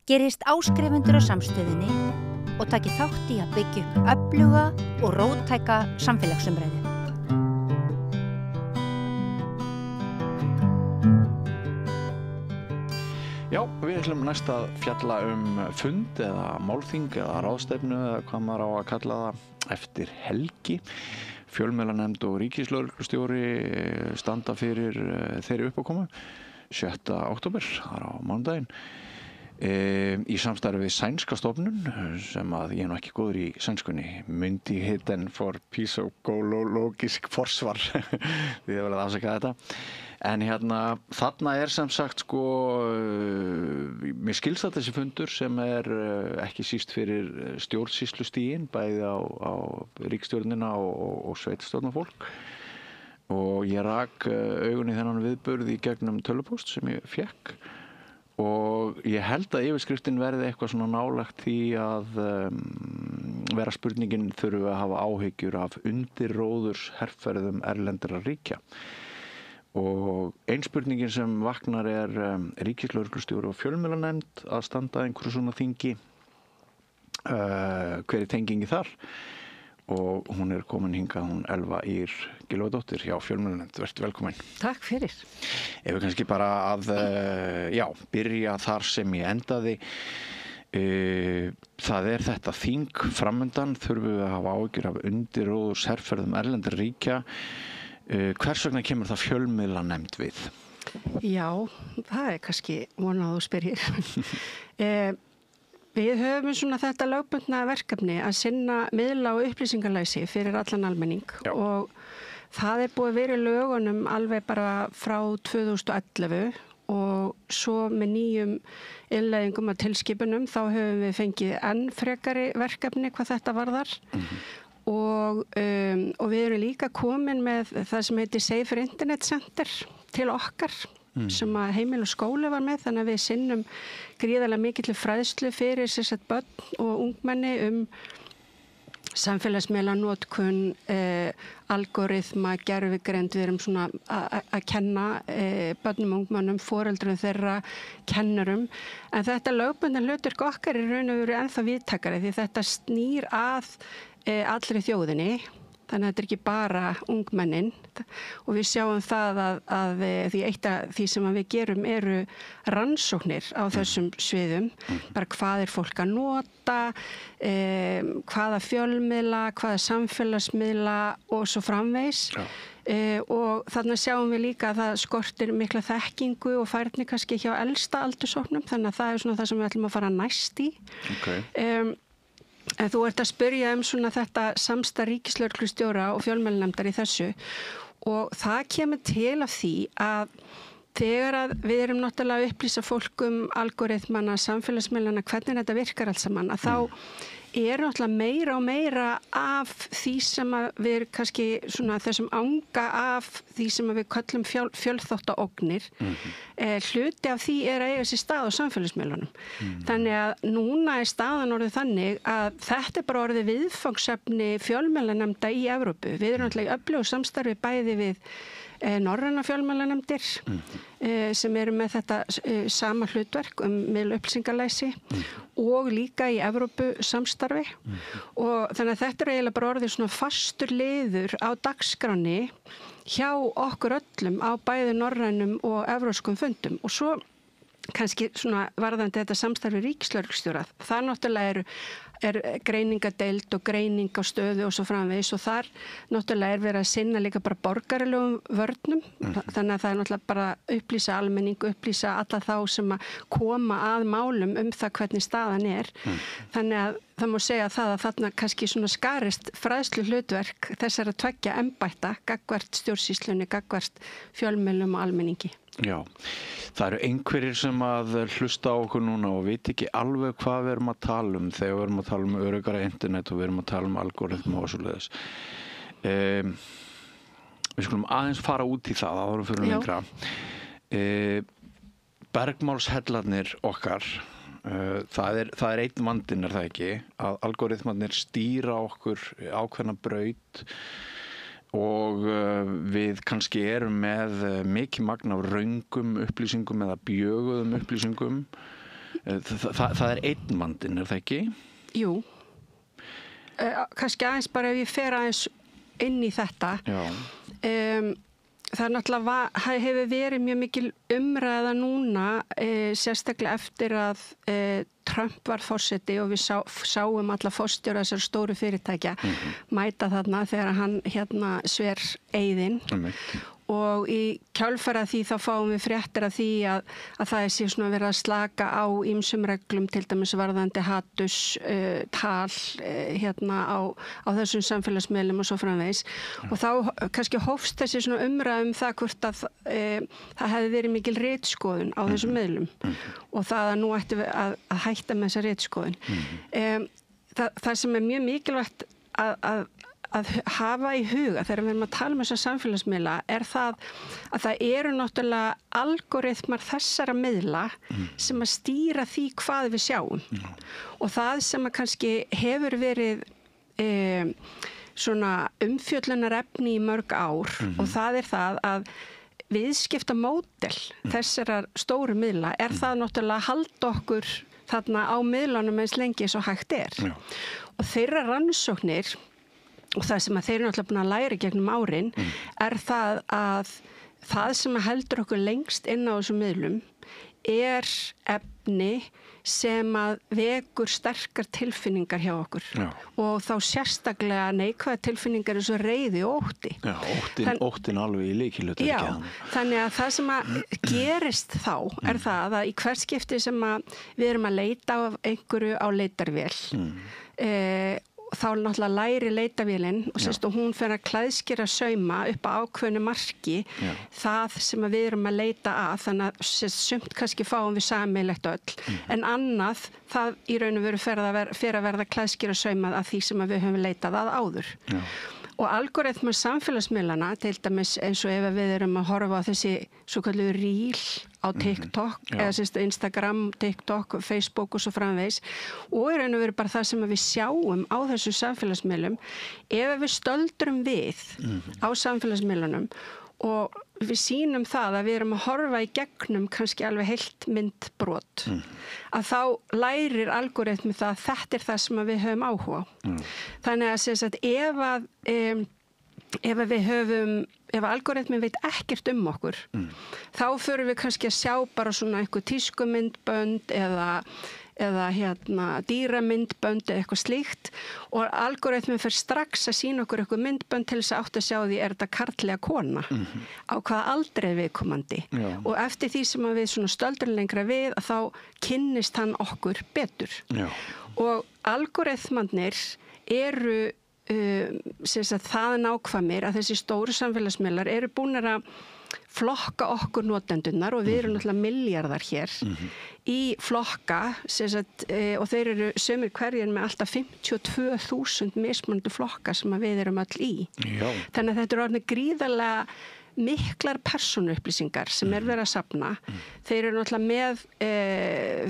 Gerist áskrifendur á samstöðinni og taki þátt í að byggja upp öfluga og róttæka samfélagsumræðu. Já, við ætlum næst að fjalla fund eða málþing eða ráðstefnu eða hvað maður á að kalla það eftir helgi. Fjölmiðlanefnd og ríkislögreglustjóri standa fyrir þeirri uppákomu 7. október, þar á mánudaginn. Í samstarfi við sænska stofnun sem að ég nú ekki góður í sænskunni, Myndigheten for Psykologisk Forsvar því að vel að afsaka þetta. En þarna sem sagt mér skilst að þessi fundur sem ekki síst fyrir stjórnsýslustigin, bæði á ríkisstjórnina og sveitarstjórnarfólk. Og ég rak augun í þennan viðburð í gegnum tölvupóst sem ég fékk. Og ég held að yfirskriftin verði eitthvað svona nálægt því að vera spurningin þurfum við að hafa áhyggjur af undirróðurs herferðum erlendra ríkja. Og ein spurningin sem vaknar ríkislögreglustjóri og fjölmiðlanefnd að standa einhverju svona þingi. Hver tengingi þar? Og hún komin hingað, hún Elva Ýr Gylfadóttir hjá fjölmiðlanefnd. Vertu velkomin. Takk fyrir. Ef við kannski bara að byrja þar sem ég endaði. Það þetta þing framundan, þurfum við að hafa áhyggjur af undirróðurs herferðum erlendra ríkja. Hvers vegna kemur það fjölmiðlanefnd við? Já, það kannski vonað þú spyrir. Við höfum svona þetta lögbundna verkefni að sinna miðla- og upplýsingalæsi fyrir allan almenning. Já. Og það búið að vera í lögunum alveg bara frá 2011 og svo með nýjum innleiðingum að tilskipunum þá höfum við fengið enn frekari verkefni hvað þetta varðar. Og við erum líka komin með það sem heitir Safer Internet Center til okkar. Sem að heimil og skóli var með, þannig að við sinnum gríðarlega mikill fræðslu fyrir börn og ungmenni samfélagsmiðlanotkun, algoritma, gervigreind. Við erum svona að kenna börnum og ungmennum, foreldrum þeirra, kennurum. En þetta lögbundna hlutverk okkar raun og veru ennþá víðtækari því þetta snýr að allri þjóðinni. Þannig að þetta ekki bara ungmennin og við sjáum það að því eitt af því sem við gerum eru rannsóknir á þessum sviðum, bara hvað fólk að nota, hvaða fjölmiðla, hvaða samfélagsmiðla og svo framvegis. Og þarna sjáum við líka að það skortir mikla þekkingu og færni kannski hjá elsta aldurshópnum, þannig að það svona það sem við ætlum að fara næst í. Okay. En þú að spyrja svona þetta samstarf ríkislögreglustjóra og fjölmiðlanefndar í þessu og það kemur til af því að þegar að við erum náttúrulega að upplýsa fólk algoritmana, samfélagsmiðlana, hvernig þetta virkar allt saman, að þá náttúrulega meira og meira af því sem að við erum kannski svona þessum anga af því sem að við köllum fjölþáttaógnir. Hluti af því að eiga sér stað á samfélagsmiðlunum. Þannig að núna staðan orðið þannig að þetta bara orðið viðfangsefni fjölmiðlanefnda í Evrópu. Við erum náttúrulega í öflugu samstarfi bæði við norræna fjölmiðlanefndir sem eru með þetta sama hlutverk miðla upplýsingalæsi og líka í Evrópu samstarfi og þannig að þetta eiginlega bara orðið svona fastur liður á dagskránni hjá okkur öllum á bæði norrænum og evrópskum fundum og svo kannski svona varðandi þetta samstarfi ríkislögreglustjóra. Það náttúrulega greiningadeild og greining á stöðu og svo framvegis og þar náttúrulega verið að sinna líka bara borgaralegum vörnum. Þannig að það náttúrulega bara upplýsa almenning, upplýsa alla þá sem að koma að málum það hvernig staðan Þannig að það má segja það að þarna kannski svona skarist fræðslu hlutverk þessara tveggja embætta, gagnvart stjórnsýslunni, gagnvart fjölmiðlum og almenningi. Já, það eru einhverjir sem að hlusta á okkur núna og veit ekki alveg hvað við erum að tala þegar við erum að tala öruggara internet og við erum að tala algoritma og svoleiðis. Við skulum aðeins fara út í það áður en við förum lengra. Bergmálshellarnir okkar, það einn vandinn það ekki, að algoritmarnir stýra okkur ákveðna braut og við kannski erum með mikið magn af röngum upplýsingum eða bjöguðum upplýsingum Það einn vandinn, það ekki? Jú. Kannski aðeins bara ef ég fer aðeins inn í þetta. Það náttúrulega hefur verið mjög mikil umræða núna, sérstaklega eftir að Trump var forseti og við sáum alla forstjóra þessar stóru fyrirtækja mæta þarna þegar hann sver eyðinn. Og í kjálfara því þá fáum við fréttir af því að það sé svona verið að slaka á ýmsum reglum, til dæmis varðandi hatus, tal á þessum samfélagsmiðlum og svo framvegis. Og þá kannski hófst þessi svona umræða það hvort að það hefði verið mikil ritskoðun á þessum miðlum og það að nú ætti við að hætta með þessa ritskoðun. Það sem mjög mikilvægt að hafa í huga þegar við erum að tala þessa samfélagsmiðla það að það eru náttúrulega algoritmar þessara miðla sem að stýra því hvað við sjáum. Og það sem að kannski hefur verið svona umfjöllunarefni í mörg ár og það það að viðskiptamódel þessara stóru miðla það náttúrulega að halda okkur þarna á miðlunum eins lengi svo hægt Og þeirra rannsóknir og það sem að þeir eru náttúrulega búin að læra gegnum árin það að það sem að heldur okkur lengst inn á þessum miðlum efni sem að vekur sterkar tilfinningar hjá okkur og þá sérstaklega neikvæðar tilfinningar eins og reiði og ótti. Óttin alveg í lykilhlutur. Þannig að það sem að gerist þá það að í hvert skipti sem að við erum að leita af einhverju á leitarvél þá náttúrulega læri leitavélinn og hún fer að klæðskera sauma upp á ákveðnu marki það sem við erum að leita að, þannig að sumt kannski fáum við sameiginlegt öll en annað það í raun og veru fer að verða klæðskera saumað að því sem við höfum leitað að áður. Og algoritmar samfélagsmiðlana, til dæmis eins og ef við erum að horfa á þessi svokalluðu reel á TikTok, eða Instagram, TikTok, Facebook og svo framvegis og í raun og veru bara það sem við sjáum á þessu samfélagsmiðlum, ef við stöldrum við á samfélagsmiðlunum og við sýnum það að við erum að horfa í gegnum kannski alveg heilt myndbrot að þá lærir algoritmi það að þetta það sem við höfum áhuga á. Þannig að ef algoritmi veit ekkert okkur þá förum við kannski að sjá bara svona einhver tískumyndbönd eða dýramyndbönd eða eitthvað slíkt og algoritmi fer strax að sýna okkur eitthvað myndbönd til þess að átt að sjá því þetta karllega kona á hvaða aldrei viðkomandi og eftir því sem við svona stöldrum lengra við að þá kynnist hann okkur betur. Og algoritmarnir eru það nákvæmir að þessi stóru samfélagsmiðlar eru búnir að flokka okkur notendurnar og við erum náttúrulega milljarðar hér í flokka og þeir eru sumir hverjir með alltaf 52.000 mismunandi flokka sem við erum öll í. Þannig að þetta eru orðnir gríðarlega miklar persónuupplýsingar sem verið að safna. Þeir eru náttúrulega með,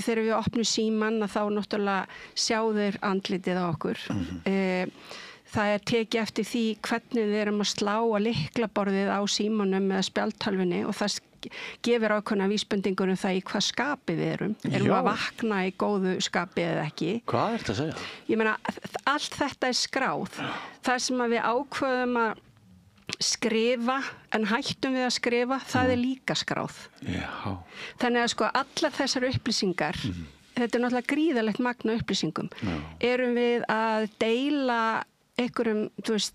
þegar við opnum símann að þá náttúrulega sjá þeir andlitið á okkur. Það tekið eftir því hvernig við erum að slá að lyklaborðið á símanum eða spjaldtölvunni og það gefur ákveðna vísbendingur það í hvað skapi við erum. Erum við að vakna í góðu skapi eða ekki? Hvað er þetta að segja? Ég meina, allt þetta skráð. Það sem að við ákveðum að skrifa en hættum við að skrifa, það líka skráð. Þannig að allar þessar upplýsingar, þetta er náttúrulega gríðarlegt magna upplýsingum. Erum við að deila einhverjum,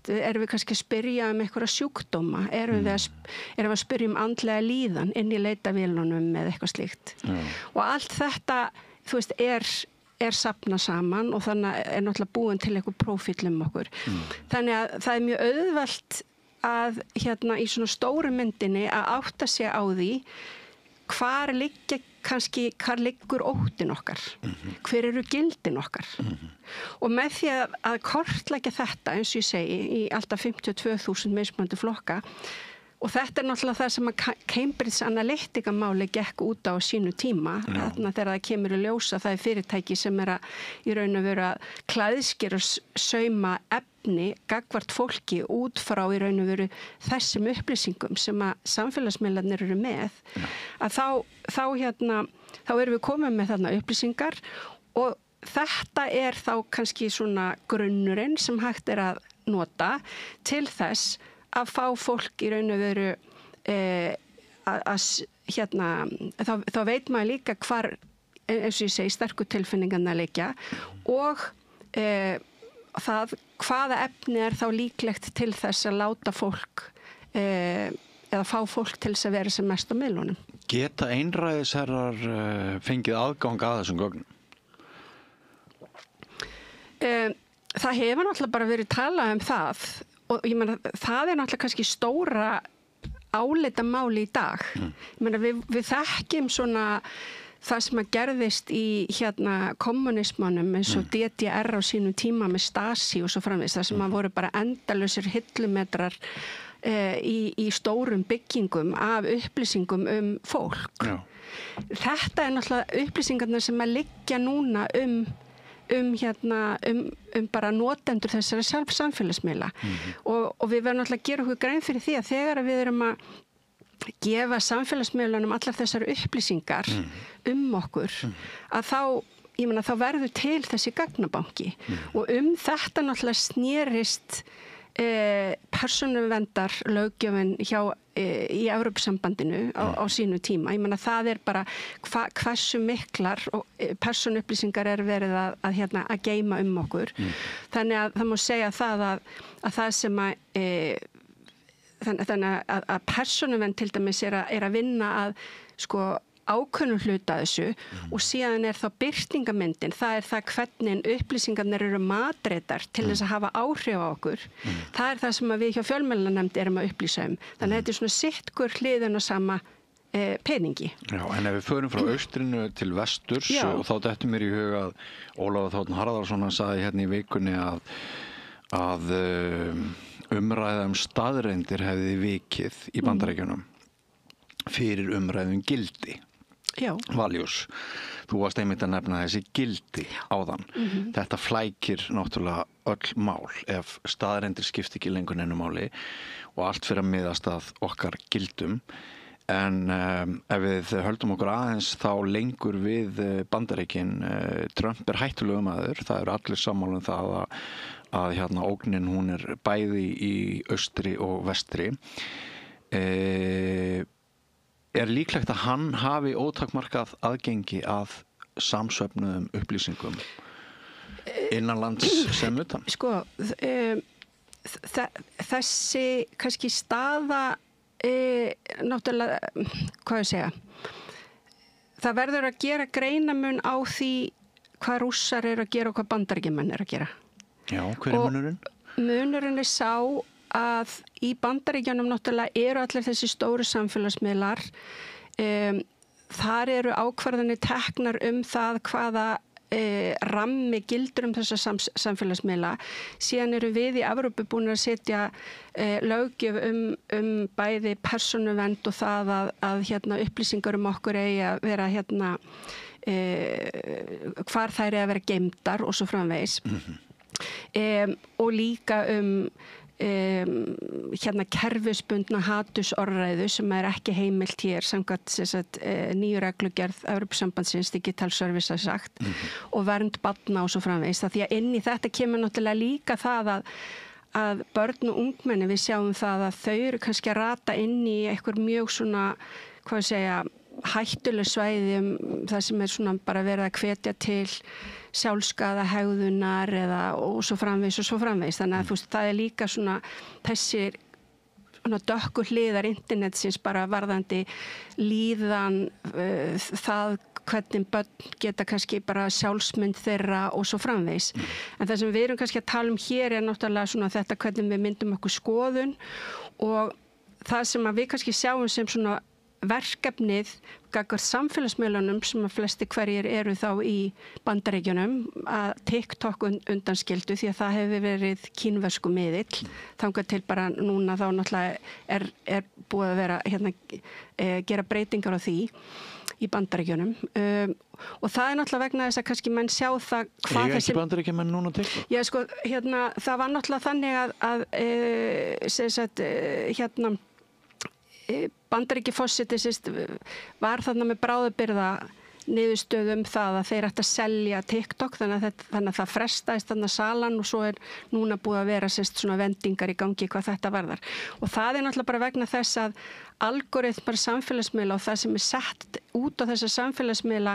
erum við kannski að spyrja einhverja sjúkdóma, erum við að spyrja andlega líðan inn í leitavélunum með eitthvað slíkt. Og allt þetta, er safnað saman og þannig er náttúrulega búin til eitthvað prófíll okkur. Þannig að það er mjög auðvelt að í svona stóru myndinni að átta sig á því hvar liggur óttin okkar, hver eru gildin okkar og með því að kortleggja þetta eins og ég segi í alltaf 52.000 mismunandi flokka Og þetta náttúrulega það sem að Cambridge Analytica máli gekk út á sínu tíma, þarna þegar það kemur í ljós að það fyrirtæki sem að í raun og veru að klæðskera sauma efni gagnvart fólki út frá í raun og veru þessum upplýsingum sem að samfélagsmiðlarnir eru með, að þá erum við komið með þarna upplýsingar og þetta þá kannski svona grunnurinn sem hægt að nota til þess að fá fólk í raun og veru þá veit maður líka hvar, eins og ég segi, sterku tilfinningarna liggja og það hvaða efni þá líklegt til þess að láta fólk eða fá fólk til þess að vera sem mest á miðlunum. Geta einræðisherrar fengið aðgang að þessum gögnum? Það hefur náttúrulega bara verið talað það og ég meina það náttúrulega kannski stóra álitamáli í dag. Ég meina við þekkjum svona það sem að gerðist í kommunismanum eins og DDR á sínum tíma með Stasi og svo framvegis, það sem að voru bara endalausir hillumetrar í stórum byggingum af upplýsingum fólk. Já. Þetta náttúrulega upplýsingarnar sem að liggja núna bara notendur þessara samfélagsmiðla og við verðum náttúrulega að gera okkur grein fyrir því að þegar við erum að gefa samfélagsmiðlunum allar þessar upplýsingar okkur að þá verður til þessi gagnabanki og þetta náttúrulega snerist persónuverndar löggjöfin í Evrópusambandinu á sínu tíma. Ég meina það bara hversu miklar persónuupplýsingar verið að geyma okkur. Þannig að það má segja það að það sem þannig að persónuvernd til dæmis að vinna að ákveðnum hluta þessu og síðan þá birtingamyndin, það það hvernig upplýsingarnir eru matreitar til þess að hafa áhrif á okkur. Það það sem við hjá fjölmiðlanefnd erum að upplýsa Þannig að þetta svona sitthvor hliðin á sama peningi. Já, en ef við förum frá austrinu til vesturs og þá dettur mér í hug að Ólafur Þ. Harðarson sagði hérna í vikunni að umræða staðreyndir hefði vikið í Bandaríkjunum fyrir umræðum gildi. Já. Values. Þú varst einmitt að nefna þessi gildi áðan. Þetta flækir náttúrulega öll mál ef staðreyndir skipta ekki lengur neinu máli og allt fyrir að miðast að okkar gildum. En ef við höldum okkur aðeins þá lengur við Bandaríkin, Trump hættulegur maður, það eru allir sammála það að ógnin hún bæði í austri og vestri. Líklegt að hann hafi ótakmarkað aðgengi að samsöfnuðum upplýsingum innanlands sem utan? Þessi kannski staða náttúrulega, hvað ég segja, það verður að gera greinamun á því hvað Rússar að gera og hvað Bandaríkjamenn að gera. Já, hver munurinn? Munurinn sá að í Bandaríkjunum náttúrulega allir þessi stóru samfélagsmiðlar, þar ákvarðanir teknar það hvaða rammi gildur þessa samfélagsmiðla. Síðan við í Evrópu búin að setja löggjöf bæði persónuvernd og það að upplýsingar okkur eigi að vera hvar þær eigi að vera geymdar og svo framvegis. Og líka kerfisbundna hatursorðræðu sem ekki heimilt hér samkvæmt nýju reglugerð Evrópusambandsins Digital Service sagt og vernd barna og svo framvegis. Því að inn í þetta kemur náttúrulega líka það að börn og ungmenni við sjáum það að þau eru kannski að rata inn í einhver mjög svona, hvað segja, hættuleg svæði það sem svona bara verið að hvetja til sjálfskaða hegðunar og svo framvegis. Þannig að það líka svona þessir dökku hliðar internetsins bara varðandi líðan, það hvernig börn geta kannski bara sjálfsmynd þeirra og svo framvegis. En það sem við erum kannski að tala hér náttúrulega svona þetta hvernig við myndum okkur skoðun og það sem við kannski sjáum sem svona verkefnið gagnvart samfélagsmiðlunum sem að flesti hverjir eru þá í Bandaríkjunum að TikTok undanskildu því að það hefur verið kínversku miðill þangað til bara núna þá náttúrulega er búið að vera gera breytingar á því í Bandaríkjunum og það náttúrulega vegna þess að kannski menn sjá það hvað þessi... Ekki Bandaríkjumenn núna TikTok? Já, sko, það var náttúrulega þannig að Bandaríkjaforseti var þarna með bráðabirgða niðurstöðum það að þeir ættu að selja TikTok þannig að það frestaðist þarna salan og svo núna búið að vera svona vendingar í gangi hvað þetta varðar og það náttúrulega bara vegna þess að algoritmar samfélagsmiðla og það sem sett út á þessa samfélagsmiðla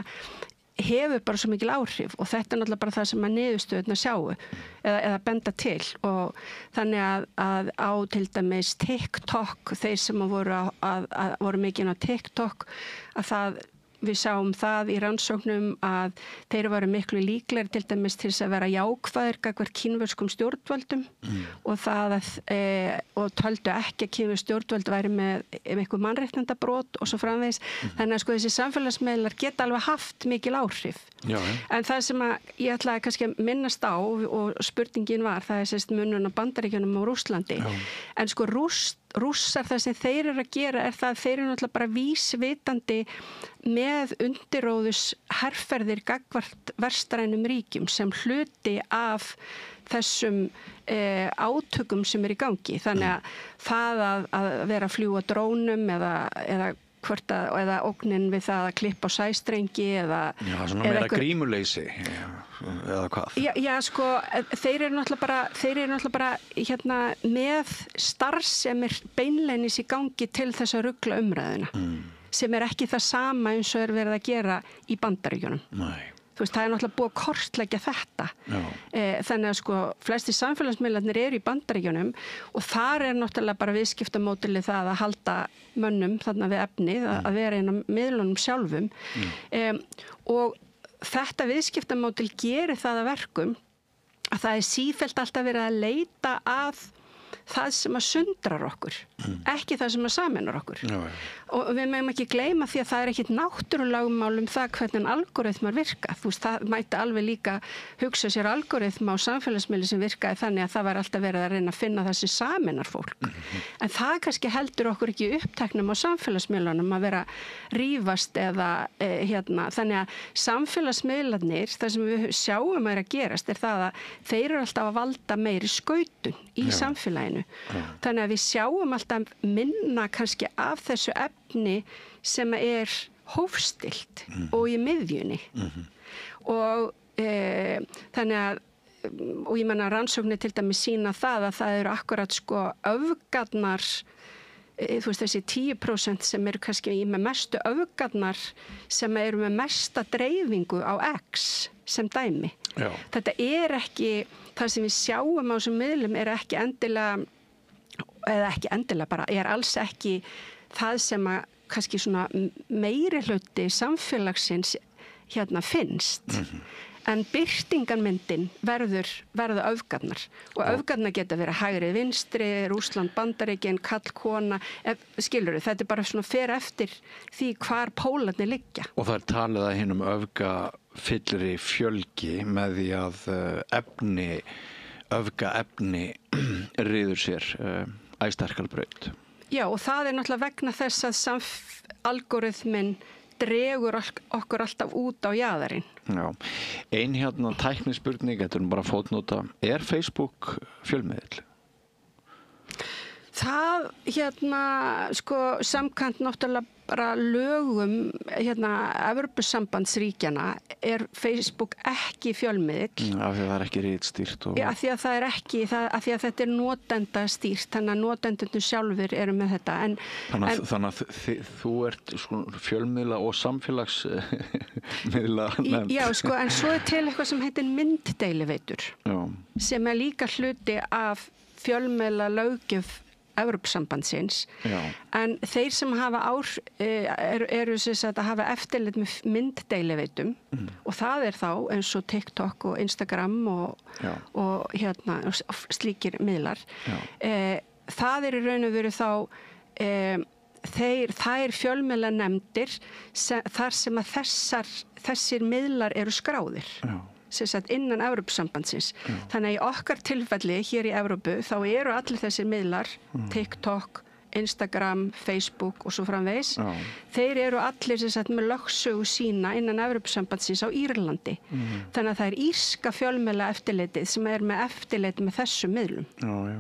hefur bara svo mikil áhrif og þetta náttúrulega bara það sem að niðurstöðuna sjáu eða benda til og þannig að á til dæmis TikTok, þeir sem voru mikið á TikTok að það við sáum það í rannsóknum að þeir varu miklu líklegri til dæmis til þess að vera jákvæðir gagnvart kínverskum stjórnvöldum og það og töldu ekki að kínversk stjórnvöld væri með eitthvað mannréttindabrót og svo framvegis. Þannig að sko þessi samfélagsmiðlar geta alveg haft mikil áhrif. Já. En það sem að ég ætlaði kannski að minnast á og spurningin var, það munurinn á Bandaríkjunum og Rússlandi. Já. En sko Rússar það sem þeir eru að gera það að þeir eru náttúrulega bara vísvitandi með undiróðus herferðir gagnvart vestrænum ríkjum sem hluti af þessum átökum sem í gangi. Þannig að það að vera að fljúga drónum eða ógnin við það að klippa á sæstrengi eða... Já, svona meira grímuleysi eða hvað? Já, sko, þeir eru náttúrulega bara með starfsemir beinleinis í gangi til þess að rugla umræðuna sem ekki það sama eins og verið að gera í Bandaríkjunum. Nei. Þú veist, það náttúrulega búið að kortleggja þetta. Þannig að sko, flesti samfélagsmiðlarnir eru í Bandaríkjunum og þar náttúrulega bara viðskiptamódelið það að halda mönnum þarna við efnið, að vera inn á miðlunum sjálfum. Og þetta viðskiptamódel gerir það að verkum að það sífellt alltaf verið að leita að það sem að sundrar okkur, ekki það sem að sameinar okkur. Já. Og við megum ekki gleyma því að það ekkit náttúrulögmál það hvernig algoritmar virka. Þú veist, það mætti alveg líka hugsa sér algoritma á samfélagsmiðli sem virkaði þannig að það var alltaf verið að reyna að finna það sem sameinar fólk. En það kannski heldur okkur ekki uppteknum á samfélagsmiðlunum að vera rífast eða þannig að samfélagsmiðlarnir, það sem við sjáum að gerast það að þeir eru alltaf að valda meiri skautun í samfélaginu. Þannig að við sjáum alltaf minna kannski af þessu efni sem hófstilt og í miðjunni. Og þannig að og ég menna rannsóknir til dæmis sýna það að það eru akkurat sko öfgarnar þú veist þessi 10% sem eru kannski með mestu öfgarnar sem eru með mesta dreifingu á X sem dæmi. Já. Þetta ekki það sem við sjáum á þessum miðlum ekki endilega eða ekki endilega bara alls ekki það sem að kannski svona meiri hluti samfélagsins finnst. En birtingarmyndin verður öfgarnar og öfgarnar geta verið hægri vinstri, Rússland, Bandaríkin, kall, kona, skilurðu, þetta bara svona fer eftir því hvar pólarnir liggja. Og það talið að hinum öfgafyllri fjölgi með því að öfgaefni ryður sér æstarkal braut. Já, og það náttúrulega vegna þess að algoritminn dregur okkur alltaf út á jaðarinn. Já, ein tæknispurning, þetta bara fótnóta, Facebook fjölmiðill? Það sko samkvæmt náttúrulega bara lögum Evrópusambandsríkjana Facebook ekki fjölmiðill. Af því að það ekki ritstýrt. Já, af því að það ekki, af því að þetta notendastýrt, þannig að notendurnir sjálfur eru með þetta. Þannig að þú ert sko fjölmiðla og samfélagsmiðla nefnd. Já, sko, en svo til eitthvað sem heitir mynddeiliveitur. Já. Sem líka hluti af fjölmiðla löggjöf Evrópusambandsins. Já. En þeir sem hafa eru að hafa eftirlit með mynddeiliveitum og það þá eins og TikTok og Instagram og slíkir miðlar. Það í raun og veru þá þær fjölmiðlanefndir þar sem að þessir miðlar eru skráðir. Já. Sem sagt innan Evrópusambandsins. Þannig að í okkar tilfelli hér í Evrópu þá eru allir þessir miðlar, TikTok, Instagram, Facebook og svo framvegis. Já. Þeir eru allir sem sagt með lögsögu sína innan Evrópusambandsins á Írlandi. Þannig að það írska fjölmiðla eftirlitið sem með eftirlit með þessum miðlum. Já, já.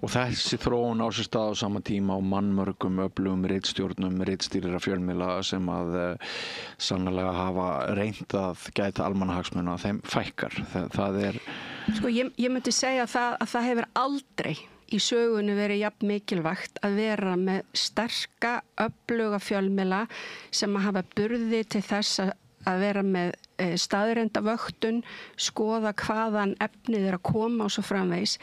Og þessi þróun á sér stað á sama tíma á mannmörgum öflugum ritstjórnum, ritstýrira fjölmiðla sem að sannlega hafa reynt að gæta almannahagsmuna, þeim fækkar. Það er... Sko, ég myndi segja að það hefur aldrei í sögunni verið jafn mikilvægt að vera með sterka, öfluga fjölmiðla sem að hafa burði til þess að vera með staðreyndavöktun, skoða hvaðan efnið að koma og svo framvegis,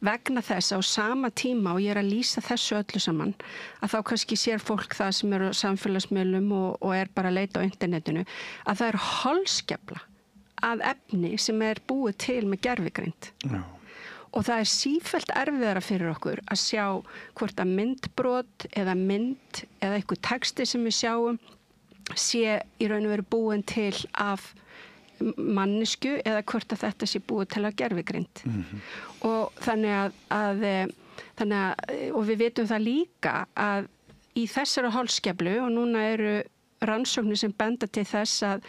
vegna þess á sama tíma, og ég að lýsa þessu öllu saman, að þá kannski sér fólk það sem eru á samfélagsmiðlum og bara að leita á internetinu, að það er holskefla að efni sem búið til með gervigreind. Já. Og það er sífellt erfiðara fyrir okkur að sjá hvort að myndbrot eða mynd eða eitthvað texti sem við sjáum sé í raun og veru búin til af mannesku eða hvort að þetta sé búið til af gervigreind. Og þannig og við vitum það líka að í þessari holskeflu, og núna eru rannsóknir sem benda til þess að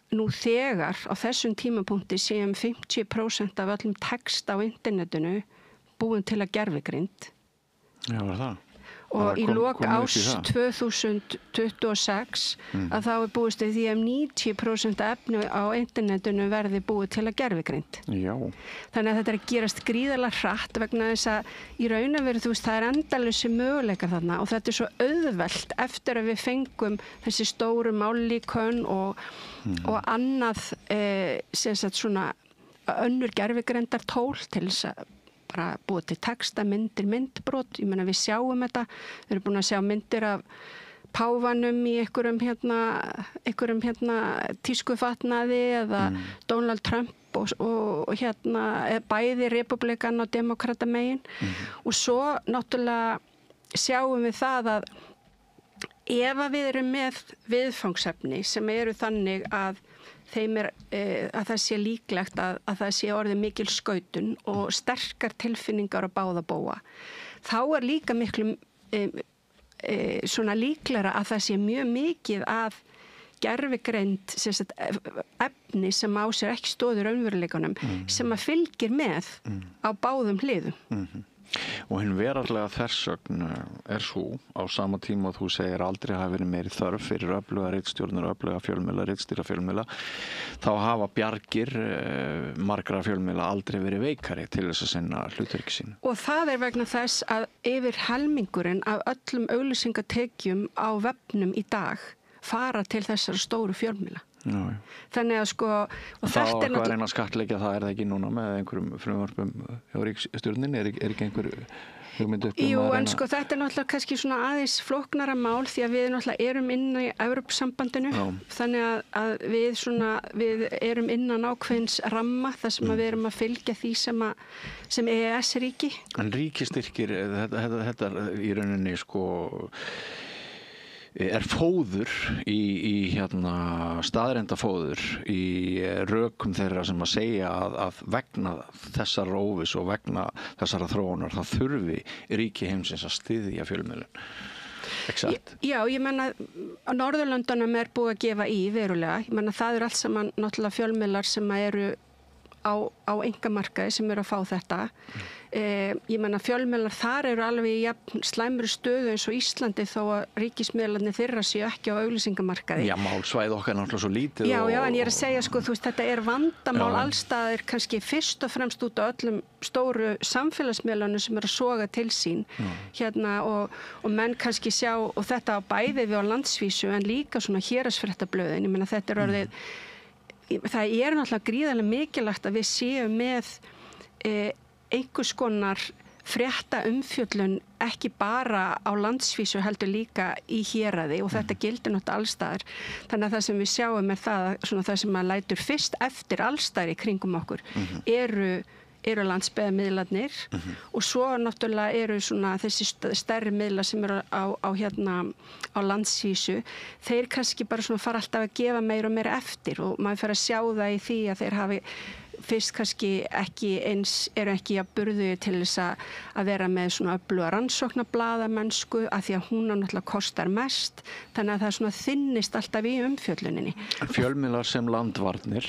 nú þegar á þessum tímapunkti séum 50% af öllum text á internetinu búin til að gervigreind. Já, var það? Og í lok árs 2026 að þá búist við því að 90% efni á internetinu verði búið til að gervigreind. Já. Þannig að þetta að gerast gríðarlega hratt vegna þess að í raun og veru, þú veist, það endalausi möguleikar þarna og þetta svo auðvelt eftir að við fengum þessi stóru mállíkön og annað sem sagt svona önnur gervigreindar tól til þess að bara búið til texta, myndir, myndbrot. Ég meina við sjáum þetta, við erum búin að sjá myndir af páfanum í einhverjum tískufatnaði eða Donald Trump og bæði republikan og demokrata megin. Og svo náttúrulega sjáum við það að ef að við erum með viðfangsefni sem eru þannig að þeim að það sé líklegt að það sé orðið mikil skautun og sterkar tilfinningar á báða bóa. Þá líka miklu svona líklegra að það sé mjög mikið að gervigreind efni sem á sér ekki stóður raunveruleikanum sem að fylgir með á báðum hliðum. Og hinn veraldlega þversögn svo á sama tíma og þú segir aldrei hafi verið meiri þörf fyrir öfluga ritstjórnir, öfluga fjölmiðla, ritstýra fjölmiðla, þá hafa bjargir margra fjölmiðla aldrei verið veikari til þess að sinna hlutverki sínu. Og það vegna þess að yfir helmingurinn af öllum auglýsingatekjum á vefnum í dag fara til þessara stóru fjölmiðla. Já. Þannig að sko og það var eitthvað að reyna að skattleggja það það ekki núna með einhverjum frumvörpum hjá ríkisstjórninni, er ekki einhver hugmynd upp Jú, en sko þetta náttúrulega kannski svona aðeins flóknara mál því að við náttúrulega erum innan í Evrópusambandinu. Þannig að við erum innan ákveðins ramma þar sem að við erum að fylgja því sem EES-ríki. En ríkisstyrkir, þetta í rauninni sko fóður í staðreyndafóður í rökum þeirra sem að segja að vegna þessar rófis og vegna þessara þróunar þá þurfi ríki heimsins að styðja fjölmiðlun. Exakt. Já, ég menna á Norðurlöndunum búið að gefa í verulega. Ég menna það allt saman náttúrulega fjölmiðlar sem eru á einkamarkaði sem eru að fá þetta. Ég menna fjölmiðlar þar eru alveg í jafn slæmri stöðu eins og Íslandi þó að ríkismiðlarnir þeirra séu ekki á auglýsingamarkaði. Já, málsvæði okkar náttúrulega svo lítið. Já, en ég að segja sko, þú veist, þetta vandamál allstaðir kannski fyrst og fremst út á öllum stóru samfélagsmiðlunum sem eru að soga til sín og menn kannski sjá, og þetta á bæði við á landsvísu en líka svona héraðsfréttablöðin. Ég menna þetta orðið það náttúrulega gríðarlega mikilvægt að við séum með einhvers konar frétta umfjöllun ekki bara á landsvísu heldur líka í héraði og þetta gildir náttúrulega allstaðar. Þannig að það sem við sjáum það sem að lætur fyrst eftir allstaðar í kringum okkur eru eru landsbyggðarmiðlarnir og svo náttúrulega eru svona þessi stærri miðlar sem eru á landsvísu, þeir kannski bara svona fara alltaf að gefa meira og meira eftir og maður fer að sjá það í því að þeir hafi fyrst kannski eru ekki að burðu til þess að vera með svona öfluga rannsóknarblaðamennsku af því að hún náttúrulega kostar mest, þannig að það svona þynnist alltaf í umfjölluninni. Fjölmiðlar sem landvarnir.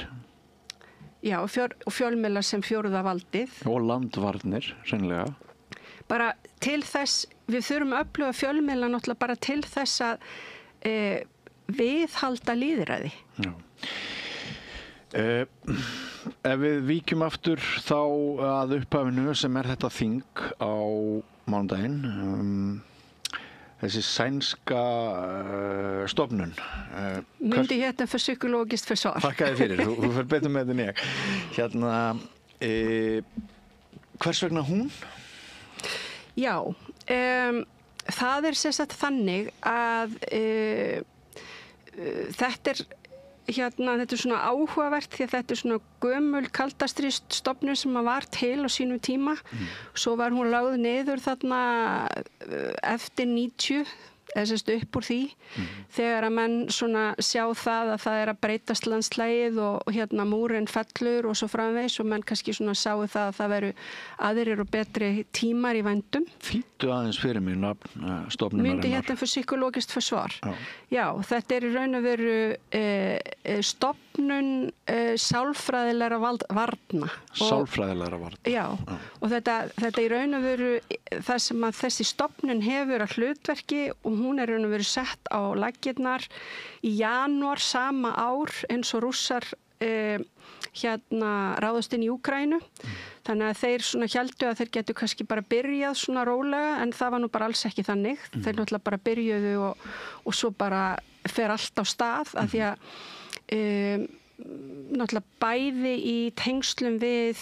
Já, og fjölmiðlar sem fjórða valdið. Og landvarnir, sennilega. Bara til þess, við þurfum að öfluga fjölmiðla náttúrulega bara til þess að viðhalda lýðræði. Já. Ef við víkjum aftur þá að upphafinu sem þetta þing á mánudaginn, þessi sænska stofnun. Myndi hérna för psykologist försvar. Þakka þér fyrir, þú fyrir betur með þetta en ég. Hvers vegna hún? Já, það sem sagt þannig að þetta er svona áhugavert því að þetta er svona gömul kaldastríðsstofnun sem var til á sínum tíma. Svo var hún lögð niður þarna eftir 90, eða upp úr því, þegar að menn svona sjá það að það er að breytast landslægið og múrinn fellur og svo framvegis og menn kannski svona sáu það að það veru aðrir og betri tímar í vændum. Þýddu aðeins fyrir mig nafn stofnunarinnar. Myndi hérna fyrir psykologist försvar. Já, þetta er í raun og veru stofnun sálfræðilegra varna. Sálfræðilegra varna. Já, og þetta í raun og veru það sem að þessi stofnun hefur að hlutverki og hún er raun og veru sett á laggirnar í janúar sama ár eins og Rússar ráðast inn í Úkraínu. Þannig að þeir svona héldu að þeir getu kannski bara byrjað svona rólega en það var nú bara alls ekki þannig. Þeir náttúrulega bara byrjuðu og svo bara fer allt á stað af því að náttúrulega bæði í tengslum við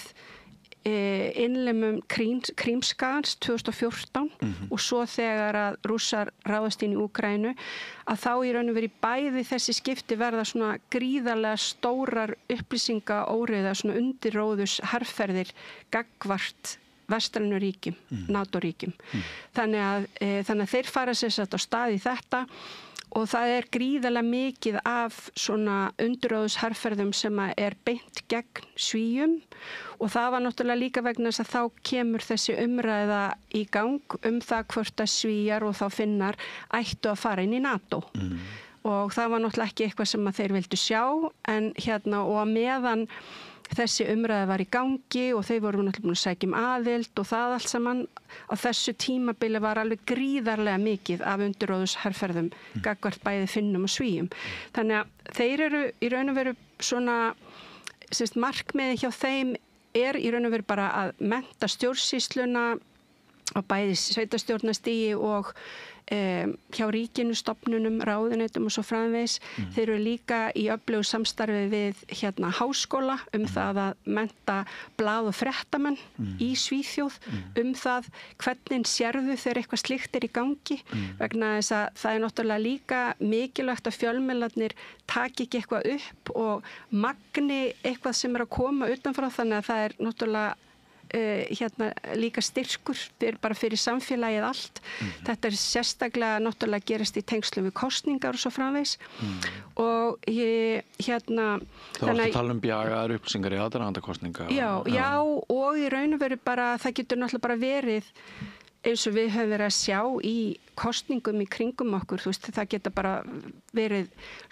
innlimum Krímskagans 2014 og svo þegar að Rússar ráðast inn í Úkraínu að þá í raun og veru bæði þessi skipti verða svona gríðarlega stórar upplýsingaóreiða svona undirróðus herferðir gagnvart vestrænu ríkjum, NATO-ríkjum. Þannig að þeir fara sér satt á stað í þetta og það er gríðarlega mikið af svona undirróðusherferðum sem er beint gegn Svíum og það var náttúrulega líka vegna þess að þá kemur þessi umræða í gang það hvort að Svíjar og þá Finnar ættu að fara inn í NATO. Og það var náttúrulega ekki eitthvað sem að þeir vildu sjá en og að meðan þessi umræða var í gangi og þeir voru náttúrulega búin að sækja aðild og það allt saman á þessu tímabili var alveg gríðarlega mikið af undirróðusherferðum gagnvart bæði Finnum og Svíum. Þannig að þeir eru í raun og veru svona markmiði hjá þeim er í raun og veru bara að mennta stjórnsýsluna á bæði sveitarstjórnarstigi og hjá ríkinu, stofnunum, ráðuneytum og svo framvegis. Þeir eru líka í öflugu samstarfi við háskóla það að mennta blað- og fréttamenn í Svíþjóð það hvernig sérðu þegar eitthvað slíkt er í gangi vegna þess að það er náttúrulega líka mikilvægt að fjölmiðlarnir taki ekki eitthvað upp og magni eitthvað sem er að koma utanfrá þannig að það er náttúrulega líka styrkur bara fyrir samfélagið allt. Þetta er sérstaklega náttúrulega gerast í tengslum við kosningar og svo framvegis og þá ertu að tala bjagaðar upplýsingar í aðdraganda kosninga. Já, og í raun og veru bara það getur náttúrulega bara verið eins og við höfum verið að sjá í kosningum í kringum okkur, það geta bara verið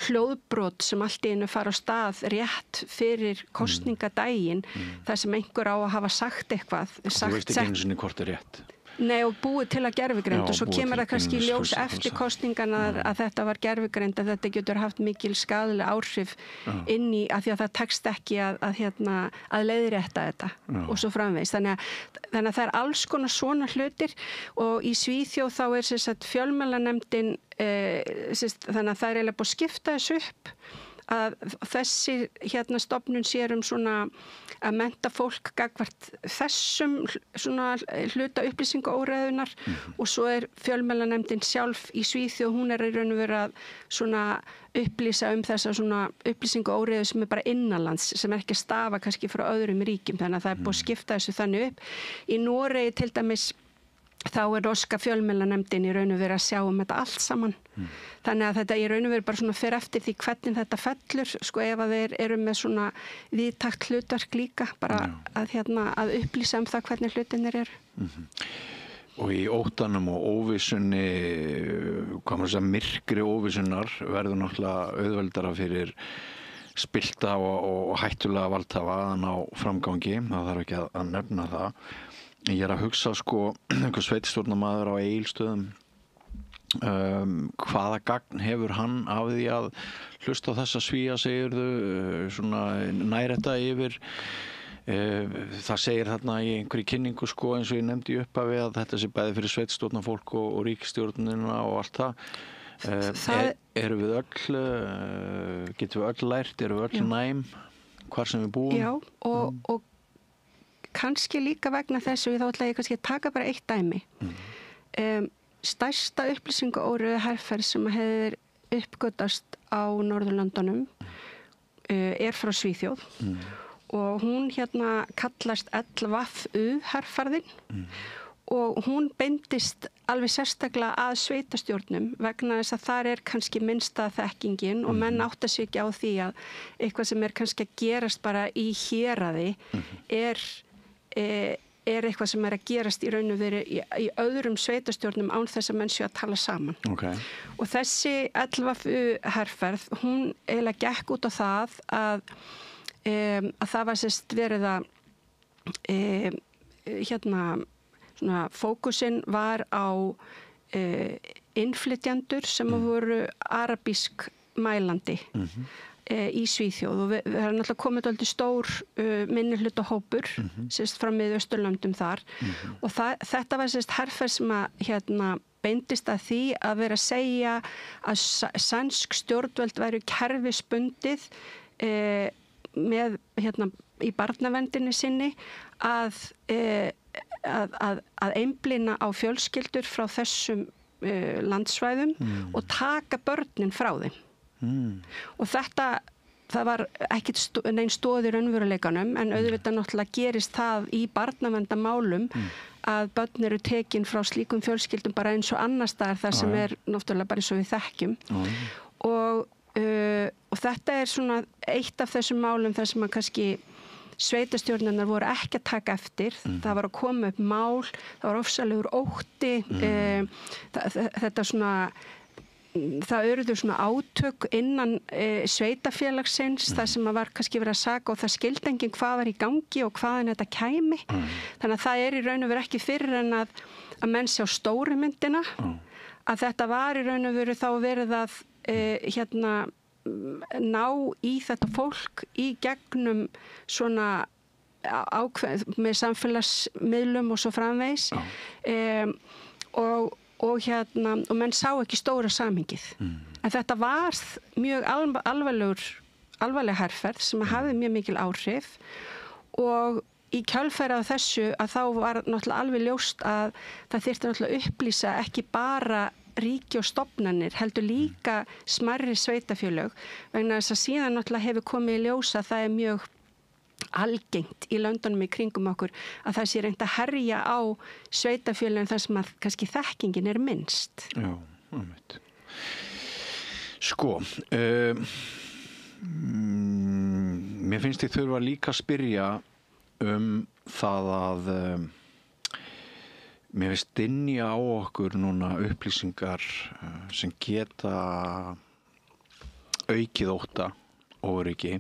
hljóðbrot sem allt í einu fara á stað rétt fyrir kosningadaginn þar sem einhver á að hafa sagt eitthvað. Þú veist ekki einu sinni hvort er rétt. Nei, og búið til að gervigreind og svo kemur það kannski í ljós eftir kosningana að þetta var gervigreind að þetta getur haft mikil skaðleg áhrif inn í að því að það tekst ekki að leiðrétta þetta og svo framvegis. Þannig að það er alls konar svona hlutir og í Svíþjóð þá er fjölmiðlanefndin þannig að það er eiginlega búið að skipta þessu upp að þessi stofnun sér svona að mennta fólk gagnvart þessum svona hluta upplýsingaóreiðunar og svo fjölmiðlanefndin sjálf í Svíþjóð, hún í raun og veru að svona upplýsa þessa svona upplýsingaóreiðu sem bara innanlands, sem ekki að stafa kannski frá öðrum ríkjum, þannig að það búið að skipta þessu þannig upp. Í Noregi til dæmis þá norska fjölmiðlanefndin í raun og veru að sjá þetta allt saman. Þannig að þetta í raun og veru bara svona fer eftir því hvernig þetta fellur, sko ef að þeir eru með svona víðtækt hlutverk líka, bara að upplýsa það hvernig hlutinir eru. Og í óttanum og óvissunni, hvað maður segja, myrkri óvissunnar verður náttúrulega auðveldara fyrir spillta og hættulega valdhafa að ná framgangi, það þarf ekki að nefna það. Ég að hugsa sko, einhver sveitastjórnarmaður á Egilsstöðum, hvaða gagn hefur hann af því að hlusta á þessa Svía, segirðu, svona næretta yfir. Það segir þarna í einhverju kynningu sko, eins og ég nefndi í upphafi að þetta sé bæði fyrir sveitastjórnarfólk og ríkisstjórnina og allt það. Erum við öll, getum við öll lært, erum við öll næm, hvar sem við búum? Já, og kannski líka vegna þessu, þá ætla ég kannski að taka bara eitt dæmi. Stærsta upplýsingaóreiðu herferð sem hefur uppgötast á Norðurlöndunum frá Svíþjóð og hún kallast LVFU herferðin og hún beindist alveg sérstaklega að sveitastjórnum vegna þess að þar kannski minnsta þekkingin og menn átta sig ekki á því að eitthvað sem kannski að gerast bara í héraði er eitthvað sem að gerast í raun og veru í öðrum sveitastjórnum án þess að menn séu að tala saman. Okay. Og þessi LVFU herferð, hún eiginlega gekk út á það að það var sérst verið að svona fókusinn var á innflytjendur sem voru arabísk mælandi í Svíþjóð og við erum náttúrulega komið dálítið stór minnihluta hópur sérst frá Miðausturlöndum þar og þetta var sérst herferð sem að beindist að því að vera að segja að sænsk stjórnvöld væru kerfisbundið með í barnaverndinni sinni að einblína á fjölskyldur frá þessum landsvæðum og taka börnin frá þeim. Og það var ekkit nein stoð í raunveruleikanum en auðvitað náttúrulega gerist það í barnaverndarmálum að börn eru tekin frá slíkum fjölskyldum bara eins og annars staðar þar sem náttúrulega bara eins og við þekkjum og þetta svona eitt af þessum málum þar sem að kannski sveitastjórnirnar voru ekki að taka eftir, það var að koma upp mál, það var ofsalegur ótti, þetta svona það urðu svona átök innan sveitafélagsins þar sem að var kannski verið að saka og það skildi enginn hvað var í gangi og hvaðan þetta kæmi þannig að það í raun og veru ekki fyrir en að menn sjá stóru myndina að þetta var í raun og veru þá verið að ná í þetta fólk í gegnum svona með samfélagsmiðlum og svo framvegis og menn sá ekki stóra samhengið. En þetta var mjög alvarleg herferð sem hafði mjög mikil áhrif og í kjölfæri af þessu að þá var náttúrulega alveg ljóst að það þyrfti náttúrulega að upplýsa ekki bara ríki og stofnanir, heldur líka smærri sveitafélög vegna þess að síðan náttúrulega hefur komið í ljós að það mjög algengt í löndunum í kringum okkur að það sé reynt að herja á sveitafélögin þar sem að kannski þekkingin minnst. Já, einmitt. Sko, mér finnst ég þurfa líka að spyrja það að mér finnst dynja á okkur núna upplýsingar sem geta aukið ótta óöryggi.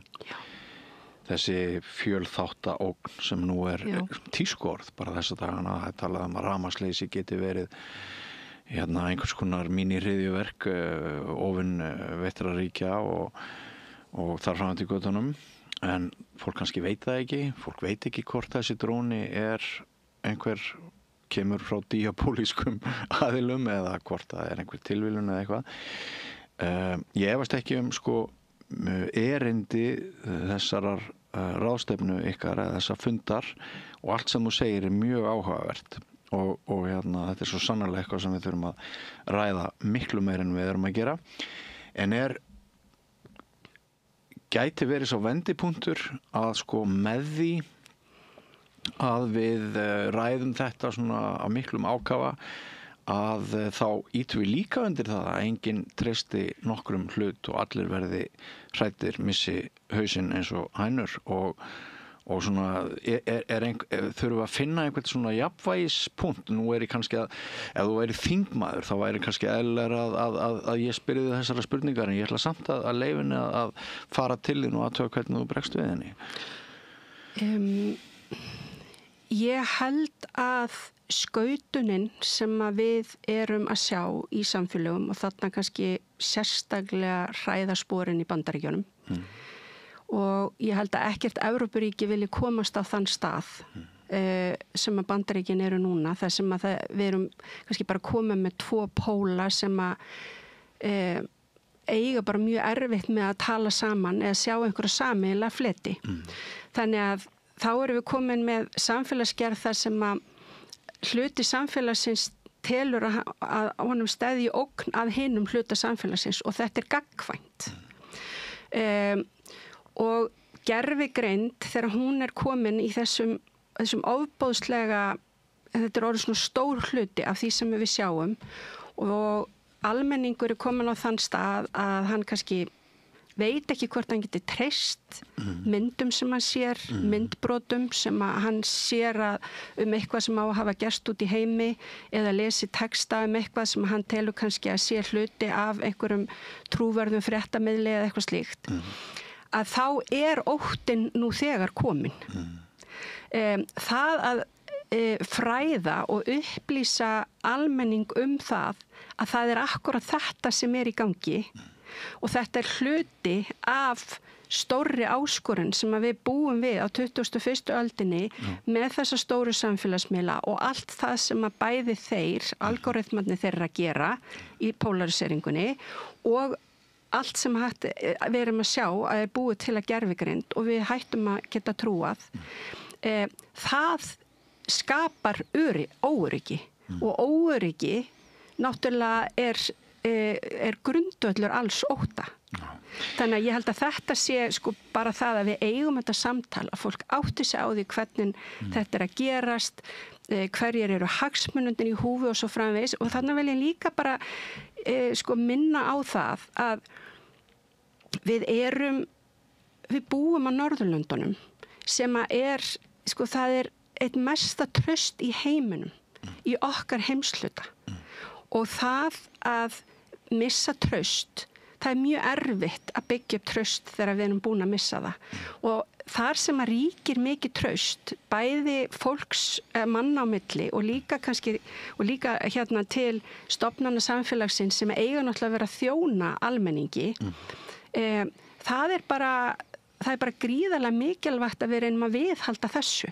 Þessi fjölþáttaógn sem nú tískuorð bara þessa dagana, það talað að rafmagnsleysi geti verið einhvers konar mínihryðjuverk ofin vetraríkja og þar fram til götunum en fólk kannski veit það ekki, fólk veit ekki hvort þessi dróni kemur frá diabólískum aðilum eða hvort það einhver tilviljun eða eitthvað. Ég efast ekki sko erindi þessarar ráðstefnu ykkar eða þessa fundar og allt sem þú segir mjög áhugavert og þetta svo sannarlega eitthvað sem við þurfum að ræða miklu meir en við erum að gera en gæti verið svo vendipunktur að sko með því að við ræðum þetta svona að miklum ákafa að þá ítum við líka undir það að enginn treysti nokkrum hlut og allir verði hræddir, missi hausinn eins og hænur og svona þurfum við að finna einhvern svona jafnvægispunkt. Nú ég kannski að ef þú væri þingmaður þá væri kannski eðlilegra að ég spyrði þessara spurningar en ég ætla samt að leyfinni að fara til þín og athuga hvernig þú bregst við henni. Ég held að skautunin sem að við erum að sjá í samfélögum og þarna kannski sérstaklega hræðasporin í Bandaríkjunum og ég held að ekkert Evrópuríki vilji komast á þann stað sem að Bandaríkin eru núna þar sem að við erum kannski bara komið með 2 póla sem að eiga bara mjög erfitt með að tala saman eða sjá einhverja sameiginlega fleti. Þannig að þá erum við komin með samfélagsgerð þar sem að hluti samfélagsins telur að honum steðji ógn að hinum hluta samfélagsins og þetta gagnkvæmt. Og gervigreind þegar hún komin í þessum ofboðslega, þetta orðið svona stór hluti af því sem við sjáum og almenningur komin á þann stað að hann kannski veit ekki hvort hann geti treyst myndum sem hann sér, myndbrotum sem hann sér eitthvað sem á að hafa gerst út í heimi eða lesi texta eitthvað sem hann telur kannski að sé hluti af einhverjum trúverðum fréttamiðli eða eitthvað slíkt. Að þá óttinn nú þegar komin. Það að fræða og upplýsa almenning það að það akkurat þetta sem í gangi og þetta hluti af stórri áskorun sem að við búum við á 21. öldinni með þessa stóru samfélagsmiðla og allt það sem að bæði þeir, algoritmarnir þeirra gera í polariseringunni og allt sem við erum að sjá að búið til að gervigreind og við hættum að geta trúað. Það skapar óöryggi og óöryggi náttúrulega grundvöllur alls ótta. Þannig að ég held að þetta sé sko bara það að við eigum þetta samtal að fólk átti sig á því hvernig þetta að gerast, hverjir eru hagsmunundin í húfi og svo framvegis og þannig vil ég líka bara sko minna á það að við búum á Norðurlöndunum sem að sko það eitt mesta traust í heiminum í okkar heimshluta og það að missa traust, það mjög erfitt að byggja upp traust þegar við erum búin að missa það og þar sem að ríkir mikið traust bæði fólks manna á milli og líka kannski og líka til stofnana samfélagsins sem eiga náttúrulega að vera að þjóna almenningi það bara gríðarlega mikilvægt að við reynum að viðhalda þessu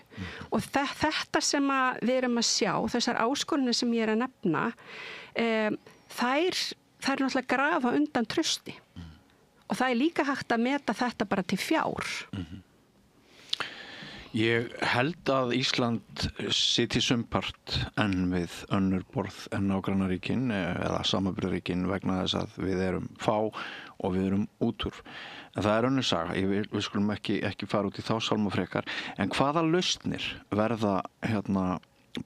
og þetta sem að við erum að sjá þessar áskorunir sem ég að nefna þær náttúrulega grafa undan trausti og það líka hægt að meta þetta bara til fjár. Ég held að Ísland sitji sumpart enn við önnur borð en nágrannaríkin eða samanburðaríkin vegna þess að við erum fá og við erum útúr. En það önnur saga, við skulum ekki fara út í þá sálma frekar, en hvaða lausnir verða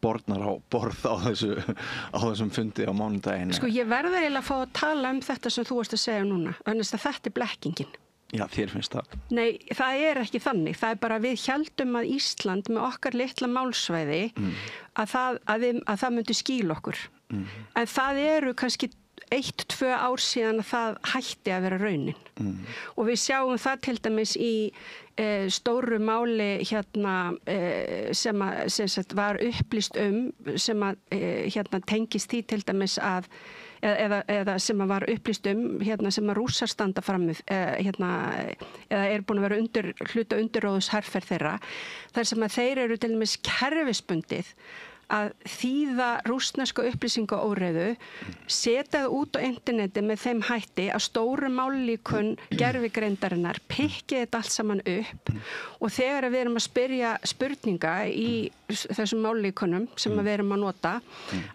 borðnar á borð á þessum fundi á mánudaginn? Sko ég verður eiginlega að fá að tala þetta sem þú varst að segja núna, þannig að þetta blekkingin. Já, þér finnst það? Nei, það ekki þannig. Það bara við héldum að Ísland með okkar litla málsvæði að það myndi skýla okkur. En það eru kannski 1-2 ár síðan að það hætti að vera raunin. Og við sjáum það til dæmis í stóru máli sem var upplýst sem að tengist því til dæmis að eða sem að var upplýst sem að Rússar standa fram eða búin að vera hluta undirróðusherferð þeirra þar sem að þeir eru til dæmis kerfisbundið að þýða rússnesku upplýsingaóreiðu, setja það út á interneti með þeim hætti að stóru mállíkun gervigreindarinnar pikki þetta allt saman upp og þegar við erum að spyrja spurninga í þessum mállíkunum sem við erum að nota,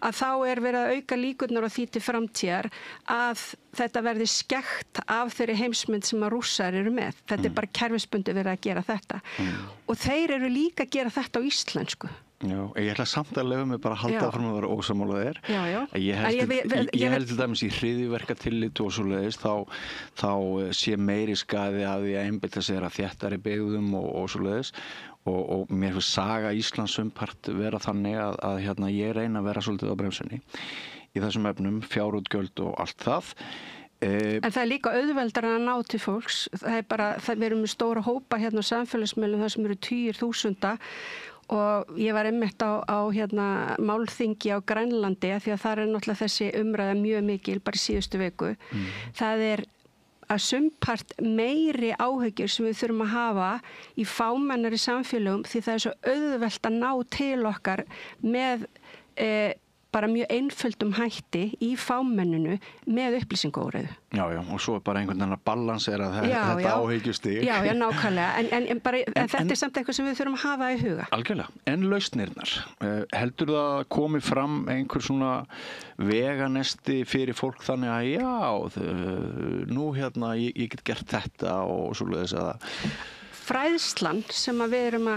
að þá verið að auka líkurnar á því til framtíðar að þetta verði skekkt af þeirri heimsmynd sem að Rússar eru með. Þetta bara kerfisbundið verið að gera þetta. Og þeir eru líka að gera þetta á íslensku. Já, ég ætla samt að lefa mig bara að halda fram að vera ósammála þér. Já. Ég held til dæmis í hryðjuverkatillit og svoleiðis þá sé meiri skaði af því að einbeita sér að þéttari byggðum og svoleiðis og mér finnst saga Íslands sumpart vera þannig að ég reyna að vera svolítið á bremsunni í þessum efnum, fjárútgjöld og allt það. En það líka auðveldar að ná til fólks. Við erum með stóra hópa hérna á samfélagsmiðlum þar sem eru 10.000 og ég var einmitt á málþingi á Grænlandi af því að það náttúrulega þessi umræða mjög mikil bara í síðustu viku. Það að sumpart meiri áhyggjur sem við þurfum að hafa í fámennari samfélögum því það svo auðvelt að ná til okkar með bara mjög einföldum hætti í fámenninu með upplýsingaóreiðu. Já, og svo bara einhvern veginn að balansera þetta áhyggjustig. Já, nákvæmlega. En þetta samt eitthvað sem við þurfum að hafa í huga. Algjörlega. En lausnirnar. Heldur það komi fram einhver svona veganesti fyrir fólk þannig að nú ég get gert þetta og svoleiðis að fræðslan sem að við erum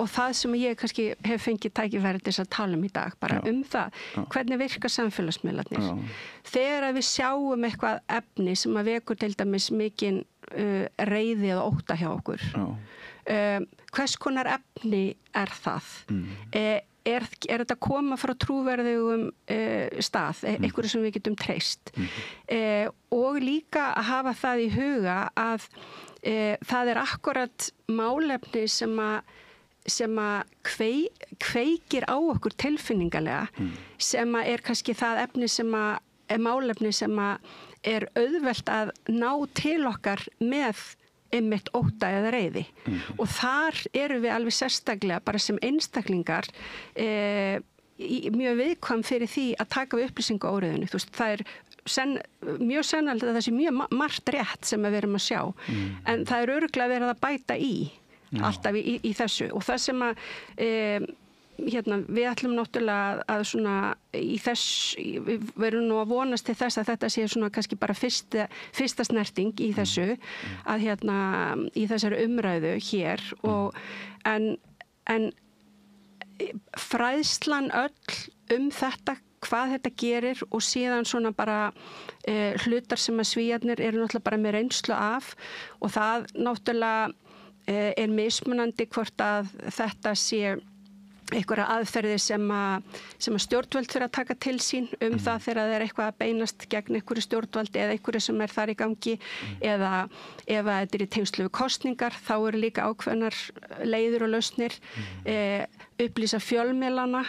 og það sem ég kannski hef fengið tækifæri til að tala í dag, bara það, hvernig virka samfélagsmiðlarnir. Þegar við sjáum eitthvað efni sem að vekur til dæmis mikinn reiði eða ótta hjá okkur. Hvers konar efni það? Er þetta að koma frá trúverðugum stað, einhverju sem við getum treyst? Og líka að hafa það í huga að það akkurat málefni sem að kveikir á okkur tilfinningalega sem að kannski það efni sem að málefni sem að auðvelt að ná til okkar með einmitt ótta eða reiði. Og þar eru við alveg sérstaklega bara sem einstaklingar mjög viðkvæm fyrir því að taka við upplýsingaóreiðunni. Það mjög sennilegt að það sé mjög margt rétt sem við erum að sjá. En það örugglega verið að bæta alltaf í þessu. Og það sem að við ætlum náttúrulega að svona í við verum nú að vonast til þess að þetta sé svona kannski bara fyrsta snerting í þessu að í þessari umræðu hér en fræðslan öll þetta hvað þetta gerir og síðan svona bara hlutar sem að Svíarnir eru náttúrulega bara með reynslu af og það náttúrulega mismunandi hvort að þetta sé einhverja aðferðir sem að stjórnvöld fyrir að taka til sín það þegar það eitthvað að beinast gegn einhverju stjórnvaldi eða einhverju sem þar í gangi eða ef þetta í tengslu við kosningar þá eru líka ákveðnar leiðir og lausnir upplýsa fjölmiðlana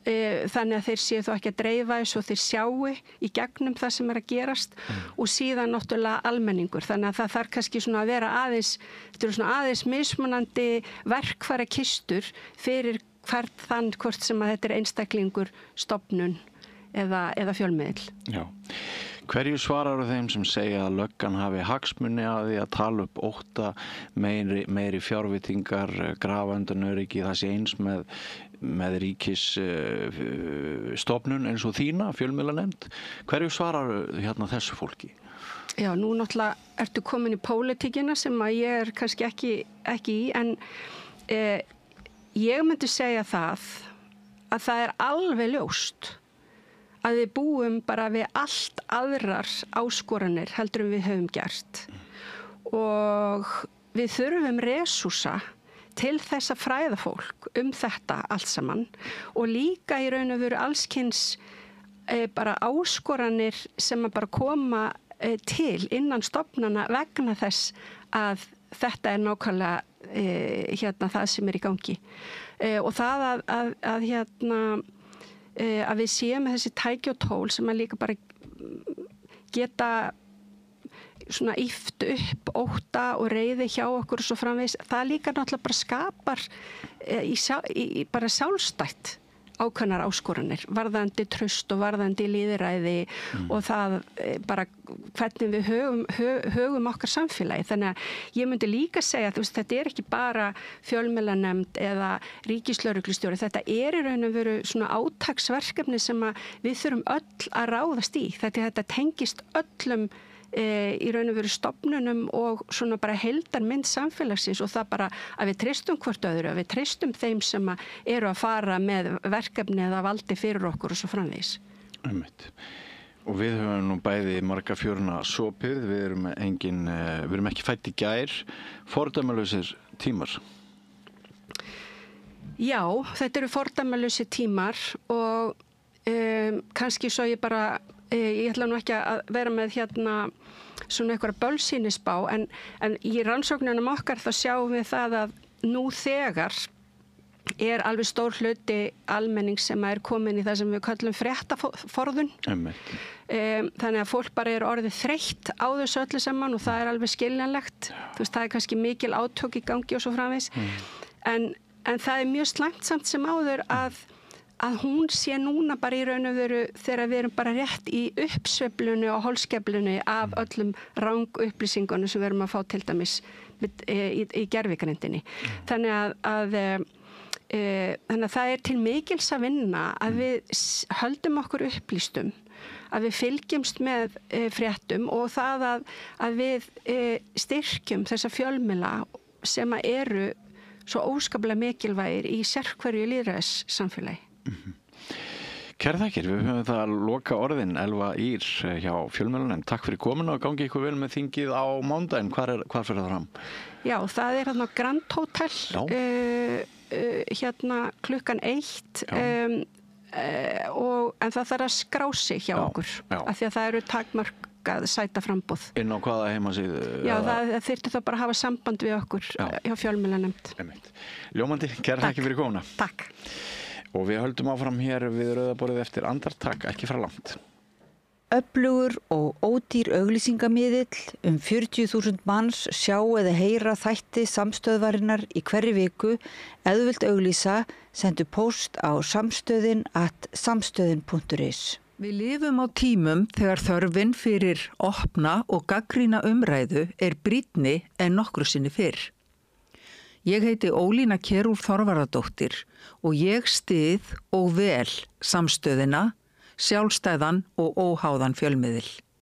þannig að þeir séu þó ekki að dreifa þess og þeir sjáu í gegnum það sem að gerast og síðan náttúrulega almenningur þannig að það þarf kannski svona að vera aðeins mismunandi verkfæra kistur fyrir hvort sem að þetta einstaklingur, stofnun eða fjölmiðil. Já. Hverju svarar þeim sem segja að löggan hafi hagsmuni að því að tala upp ótta meiri fjárveitingar, grafandunöryggi, það sé eins með ríkis stofnun eins og þína, fjölmiðlanefnd. Hverju svarar þessu fólki? Já, nú náttúrulega ertu komin í pólitíkina sem að ég kannski ekki í, en ég myndi segja að það alveg ljóst að við búum bara við allt aðrar áskoranir heldur en við höfum gert og við þurfum resúrsa til þess að fræða fólk þetta allt saman og líka í raun og veru allskyns bara áskoranir sem að bara koma til innan stofnana vegna þess að þetta nákvæmlega það sem í gangi og það að við séum með þessi tæki og tól sem að líka bara geta svona ýft upp ótta og reiði hjá okkur og svo framvegis, það líka náttúrulega bara skapar bara sjálfstætt ákveðnar áskoranir, varðandi traust og varðandi lýðræði og það bara hvernig við högum okkar samfélagi. Þannig að ég myndi líka segja að þetta ekki bara fjölmiðlanefnd eða ríkislögreglustjóri, þetta í raun og veru svona átaksverkefni sem að við þurfum öll að ráðast í. Þetta tengist öllum í raun og veru stofnunum og svona bara heildarmynd samfélagsins og það bara að við treystum hvort öðru, að við treystum þeim sem eru að fara með verkefni eða valdi fyrir okkur og svo framvegis. Og við höfum nú bæði marga fjöruna sopið, við erum ekki fædd í gær, fordæmalausir tímar. Já, þetta eru fordæmalausir tímar og kannski svo ég ætla nú ekki að vera með svona eitthvað bölsýnisspá en í rannsóknunum okkar þá sjáum við það að nú þegar alveg stór hluti almenning sem komin í það sem við kallum fréttaforðun. Þannig að fólk bara orðið þreytt á þessu öllu saman og það alveg skiljanlegt. Það kannski mikil átök í gangi og svo framvegis. En það mjög slæmt samt sem áður að hún sé núna bara í raun og veru þegar við erum bara rétt í uppsveiflunni og holskeflunni af öllum rangupplýsingunum sem við erum að fá til dæmis í gervigrindinni. Þannig að það til mikils að vinna að við höldum okkur upplýstum, að við fylgjumst með fréttum og það að við styrkjum þessa fjölmiðla sem eru svo óskaplega mikilvægir í sérhverju lýðræðissamfélagi. Kærar þakkir, við höfum það að loka orðin. Elva Ýr hjá fjölmiðlanefnd, takk fyrir komuna og gangi ykkur vel með þingið á mánudaginn. Hvar fyrir það fram? Já, það hérna á Grand Hotel klukkan 1 en það þarf að skrá sig hjá okkur af því að það eru takmarkað sæta framboð. Inn á hvaða heimasíðu? Já, það þyrfti þá bara að hafa samband við okkur hjá fjölmiðlanefnd. Ljómandi, kærar þakkir fyrir komuna. Takk. Og við höldum áfram hér við rauðaborðið eftir andartak, ekki frá langt. Öflugur og ódýr auglýsingamiðill 40.000 manns sjá eða heyra þætti samstöðvarinnar í hverri viku. Ef þú vilt auglýsa, sendu póst á samstöðin@samstöðin.is. Við lifum á tímum þegar þörfin fyrir opna og gagnrýna umræðu brýnni en nokkru sinni fyrr. Ég heiti Ólína Kjerúl Þorvarðardóttir og ég styð og vel samstöðina, sjálfstæðan og óháðan fjölmiðil.